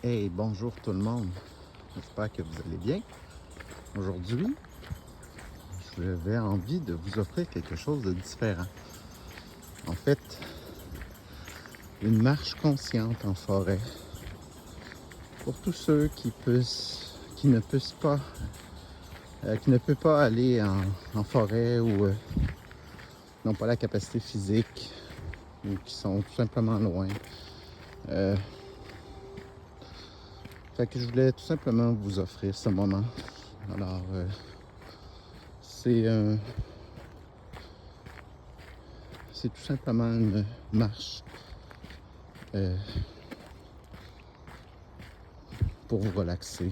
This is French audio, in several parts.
Hey, bonjour tout le monde. J'espère que vous allez bien. Aujourd'hui, j'avais envie de vous offrir quelque chose de différent. En fait, une marche consciente en forêt pour tous ceux qui ne peuvent pas aller en forêt ou n'ont pas la capacité physique ou qui sont tout simplement loin. Euh, Fait que je voulais tout simplement vous offrir ce moment. Alors, c'est un c'est tout simplement une marche euh, pour vous relaxer.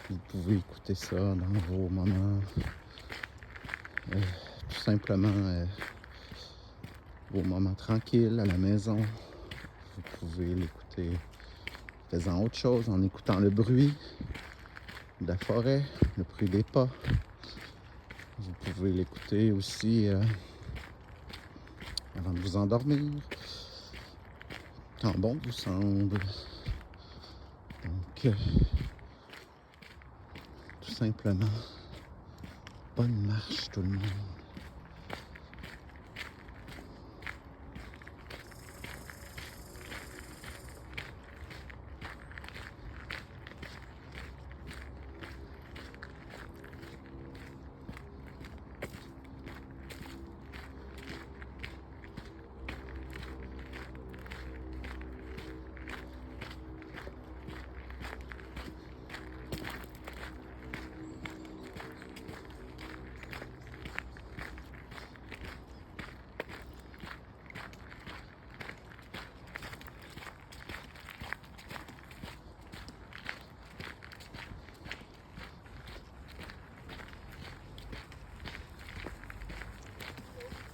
Vous pouvez écouter ça dans vos moments, tout simplement vos moments tranquilles à la maison. Vous pouvez l'écouter en faisant autre chose, en écoutant le bruit de la forêt, le bruit des pas. Vous pouvez l'écouter aussi avant de vous endormir, quand bon vous semble. Donc, tout simplement, bonne marche tout le monde.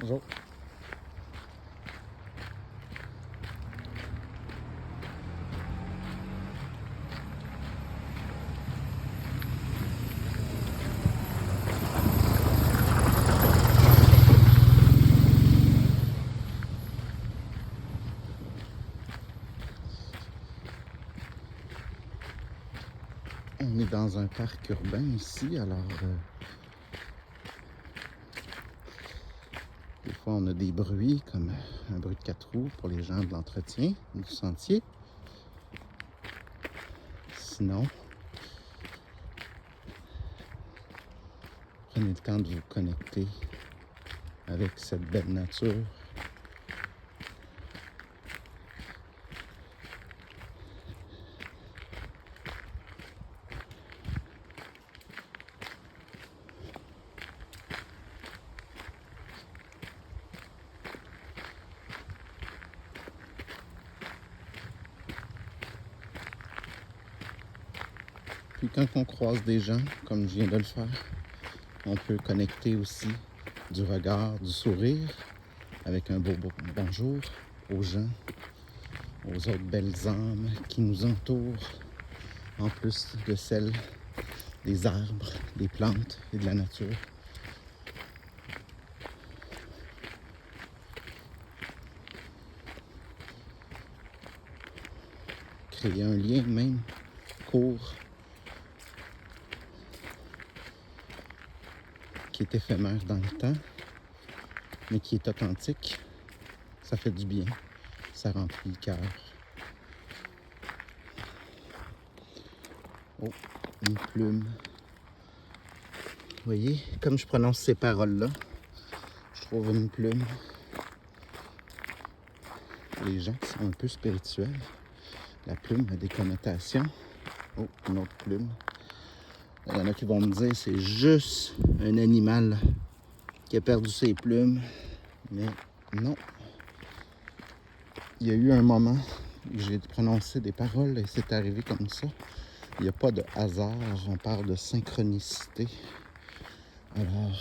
Bonjour. On est dans un parc urbain ici, alors des fois on a des bruits comme un bruit de 4 roues pour les gens de l'entretien du sentier. Sinon, prenez le temps de vous connecter avec cette belle nature. Puis quand on croise des gens, comme je viens de le faire, on peut connecter aussi du regard, du sourire, avec un beau bonjour aux gens, aux autres belles âmes qui nous entourent, en plus de celles des arbres, des plantes et de la nature. Créer un lien même court qui est éphémère dans le temps, mais qui est authentique, ça fait du bien, ça remplit le cœur. Oh, une plume. Vous voyez, comme je prononce ces paroles-là, je trouve une plume. Les gens qui sont un peu spirituels, la plume a des connotations. Oh, une autre plume. Il y en a qui vont me dire c'est juste un animal qui a perdu ses plumes. Mais non. Il y a eu un moment où j'ai prononcé des paroles et c'est arrivé comme ça. Il n'y a pas de hasard, on parle de synchronicité. Alors,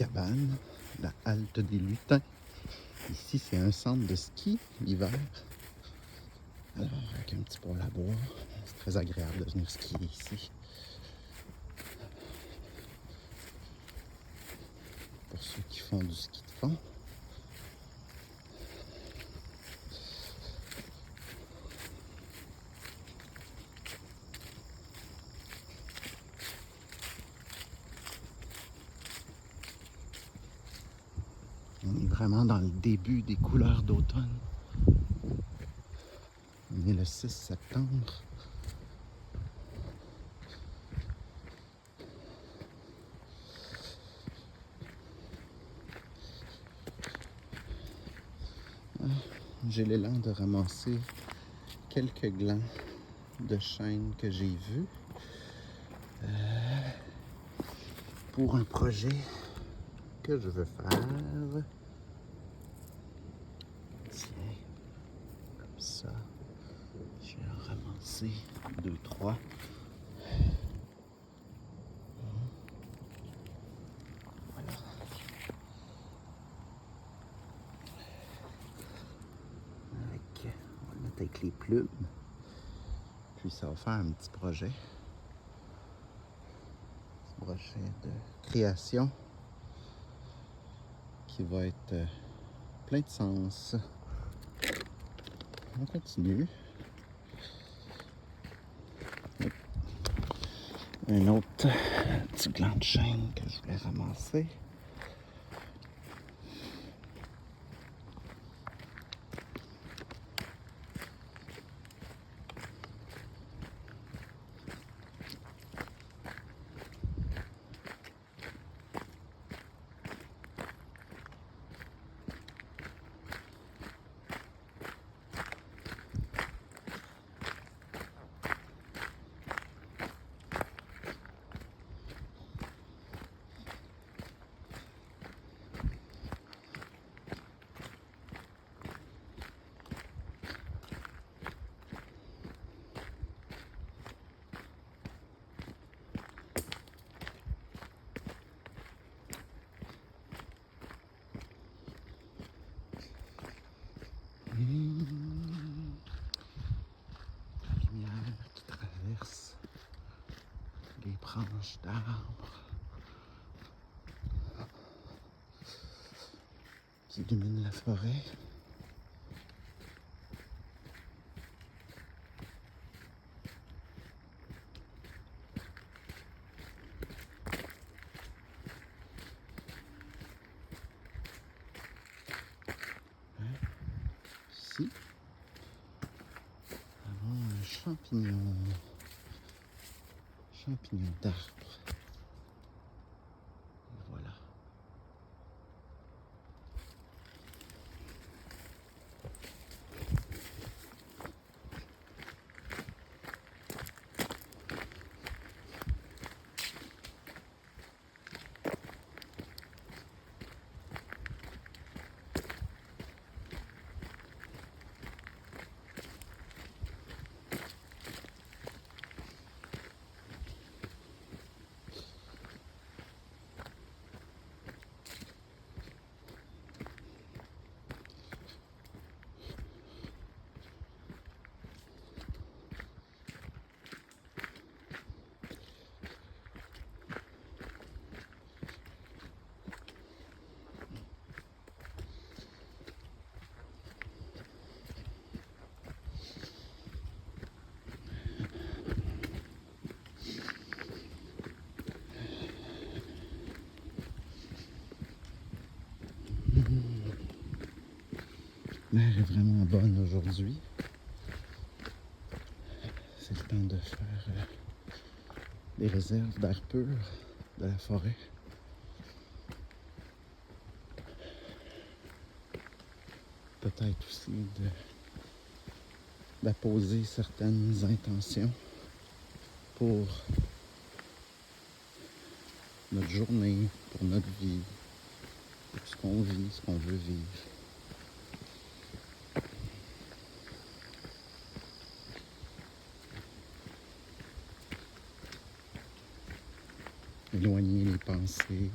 cabane, la halte des lutins. Ici, c'est un centre de ski l'hiver. Alors, avec un petit poêle à bois, c'est très agréable de venir skier ici. Pour ceux qui font du ski de fond. On est vraiment dans le début des couleurs d'automne. On est le 6 septembre. J'ai l'élan de ramasser quelques glands de chêne que j'ai vus pour un projet que je veux faire. Tiens, comme ça. Je vais en ramasser 2, 3. Voilà. On va le mettre avec les plumes. Puis ça va faire un petit projet. Un projet de création qui va être plein de sens. On continue. Un autre petit gland de chêne que je voulais ramasser. La lumière qui traverse les branches d'arbres qui illuminent la forêt. Ici, un champignon d'arbre. Et voilà. L'air est vraiment bonne aujourd'hui. C'est le temps de faire des réserves d'air pur de la forêt. Peut-être aussi d'apposer certaines intentions pour notre journée, pour notre vie, pour ce qu'on vit, ce qu'on veut vivre. Éloigner les pensées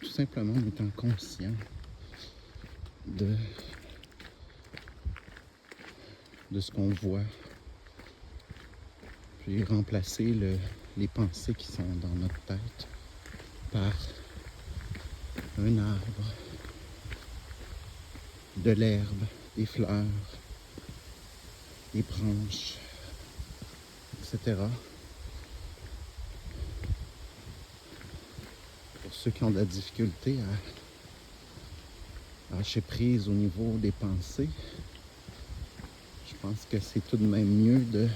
tout simplement en étant conscient de ce qu'on voit, puis remplacer les pensées qui sont dans notre tête par un arbre, de l'herbe, des fleurs, des branches, etc. Pour ceux qui ont de la difficulté à lâcher prise au niveau des pensées, je pense que c'est tout de même mieux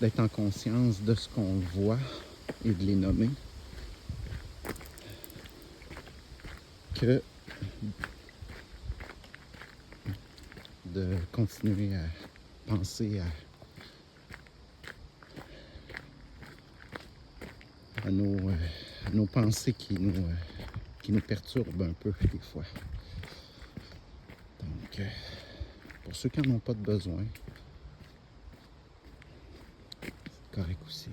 d'être en conscience de ce qu'on voit et de les nommer que de continuer à penser à nos pensées qui nous perturbent un peu des fois. Donc, pour ceux qui n'en ont pas de besoin, c'est correct aussi.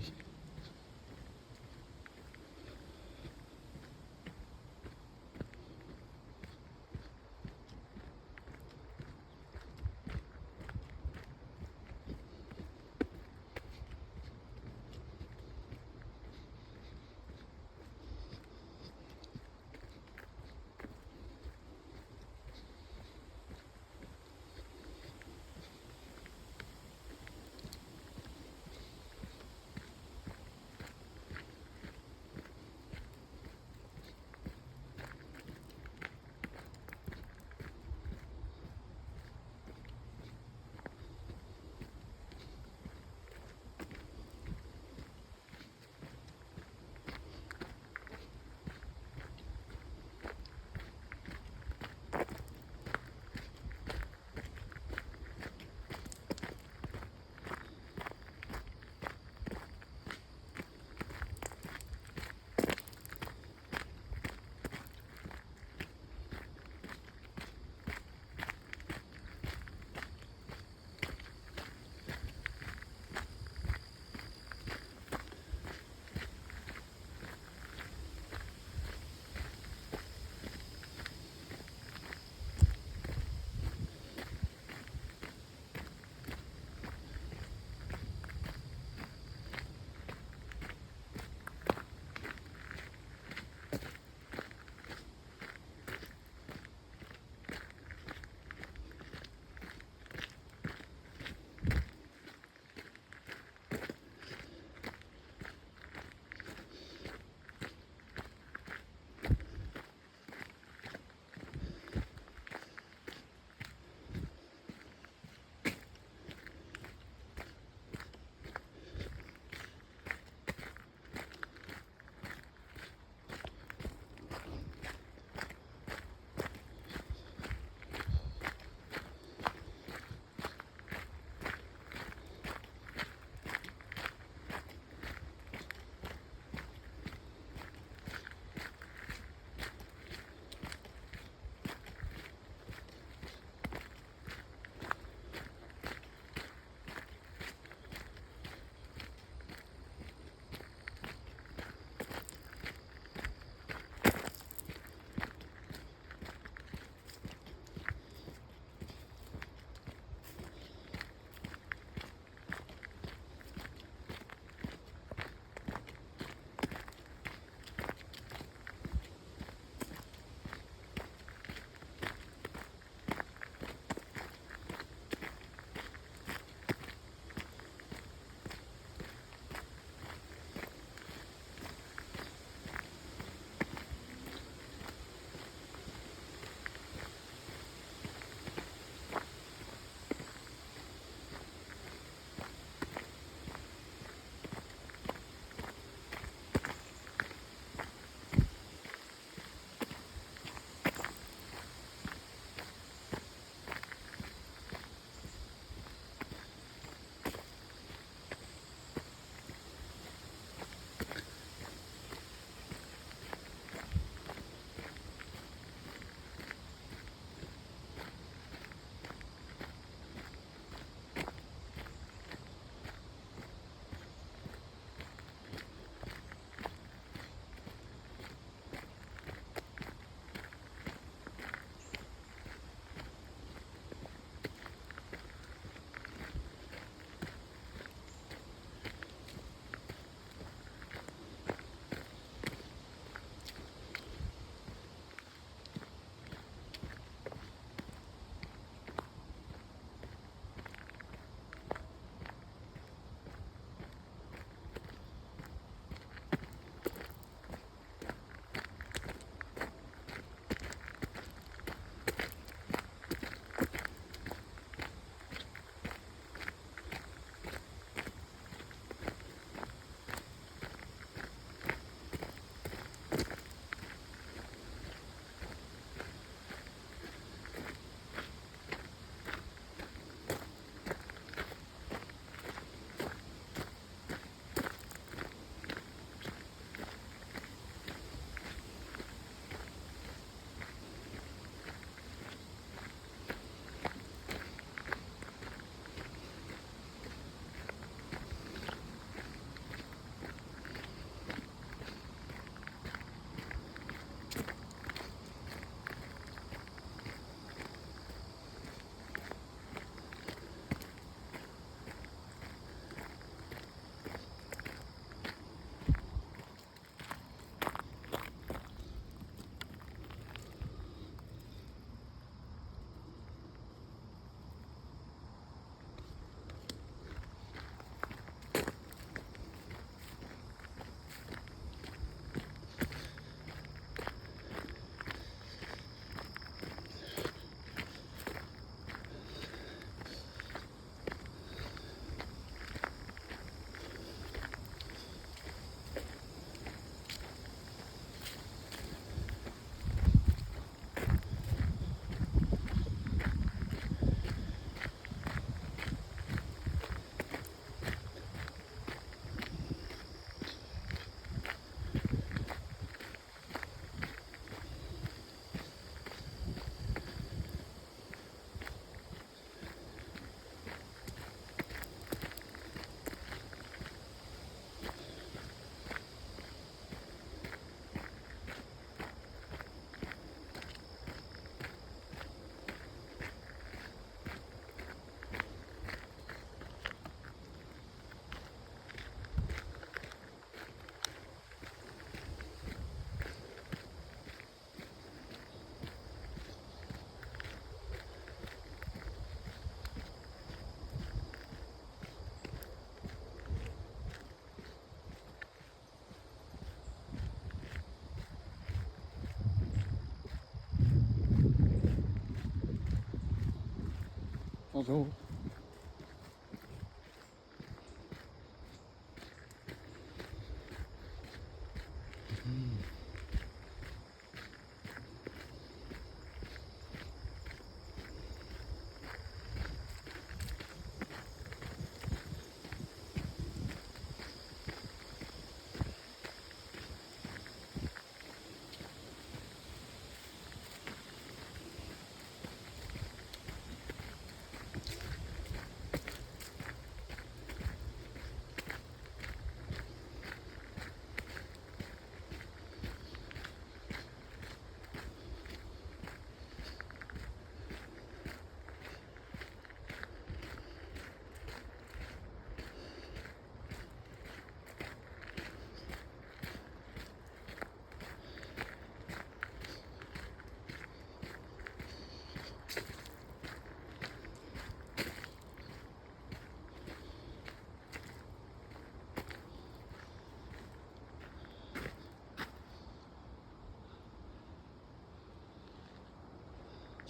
Bonjour.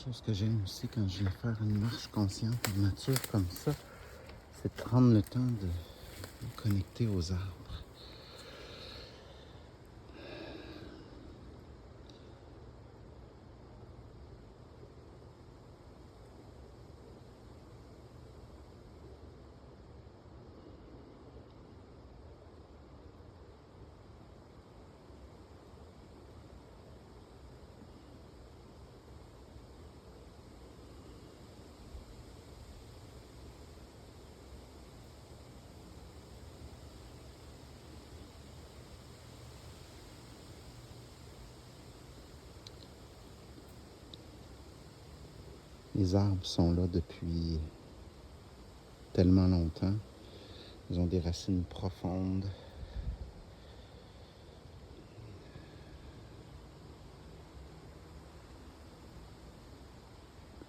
Chose que j'aime aussi quand je viens faire une marche consciente en nature comme ça, c'est de prendre le temps de me connecter aux arbres. Les arbres sont là depuis tellement longtemps. Ils ont des racines profondes.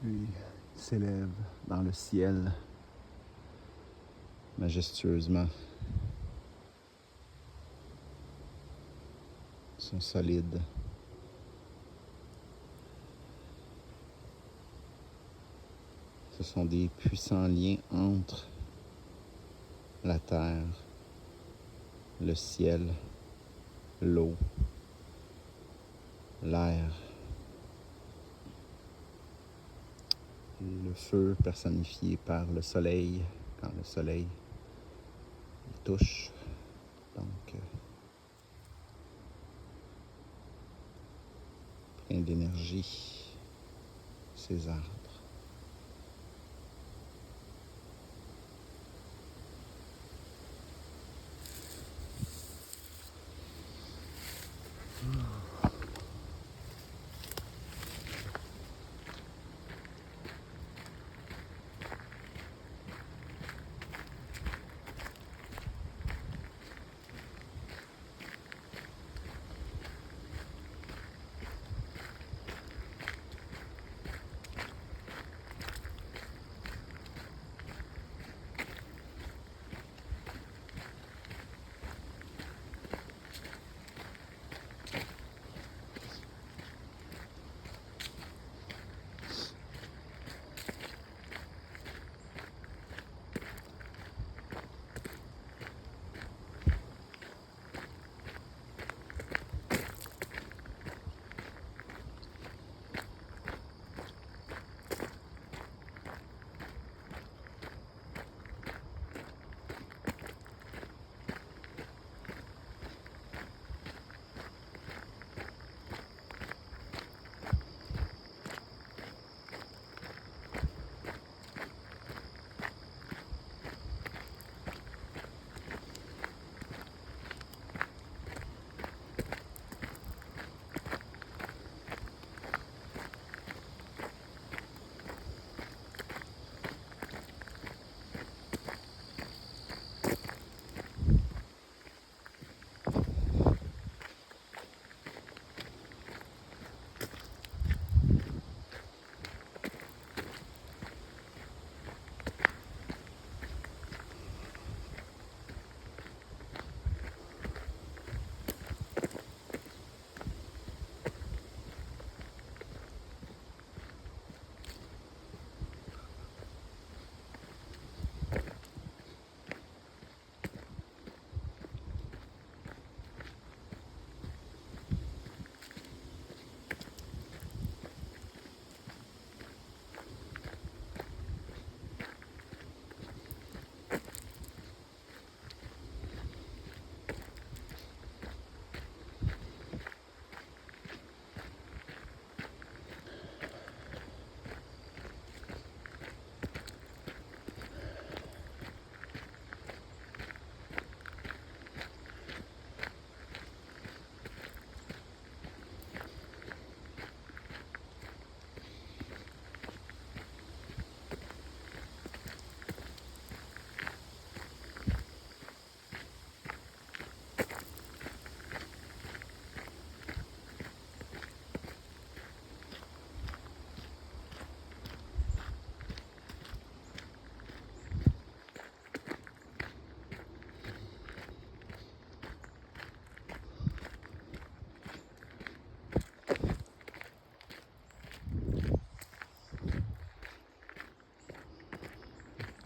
Puis ils s'élèvent dans le ciel majestueusement. Ils sont solides. Ce sont des puissants liens entre la terre, le ciel, l'eau, l'air, le feu personnifié par le soleil, quand le soleil les touche. Donc, plein d'énergie, ces arbres.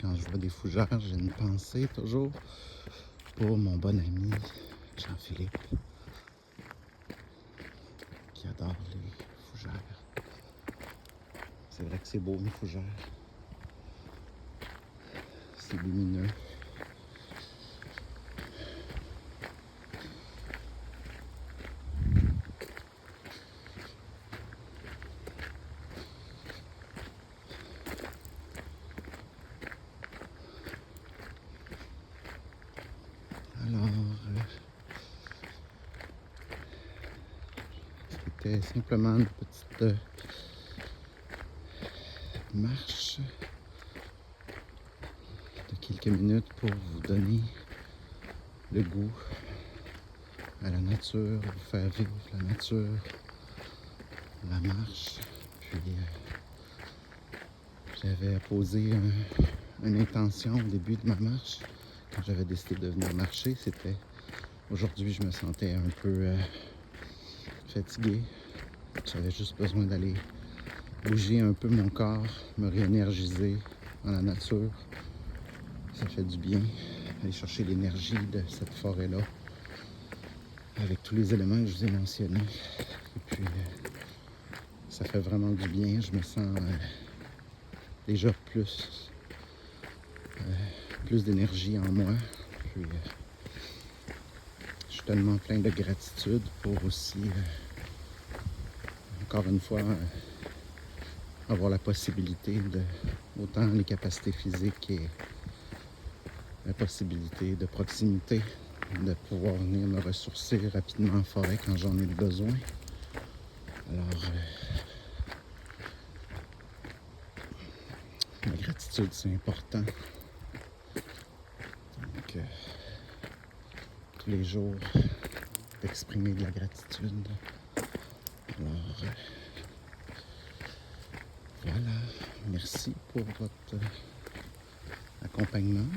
quand je vois des fougères, j'ai une pensée toujours pour mon bon ami Jean-Philippe, qui adore les fougères. C'est vrai que c'est beau, une fougère. C'est lumineux. Alors, c'était simplement une petite marche de quelques minutes pour vous donner le goût à la nature, vous faire vivre la nature, la marche. Puis j'avais posé une intention au début de ma marche. Quand j'avais décidé de venir marcher, c'était aujourd'hui je me sentais un peu fatigué. J'avais juste besoin d'aller bouger un peu mon corps, me réénergiser dans la nature. Ça fait du bien, aller chercher l'énergie de cette forêt-là, avec tous les éléments que je vous ai mentionnés. Et puis, ça fait vraiment du bien. Je me sens déjà plus d'énergie en moi. Puis, je suis tellement plein de gratitude pour aussi, encore une fois, avoir la possibilité de, autant les capacités physiques et la possibilité de proximité, de pouvoir venir me ressourcer rapidement en forêt quand j'en ai le besoin. Alors, la gratitude, c'est important. Donc, tous les jours, d'exprimer de la gratitude. Alors, voilà. Merci pour votre accompagnement.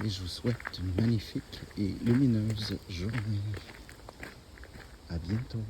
Et je vous souhaite une magnifique et lumineuse journée. À bientôt.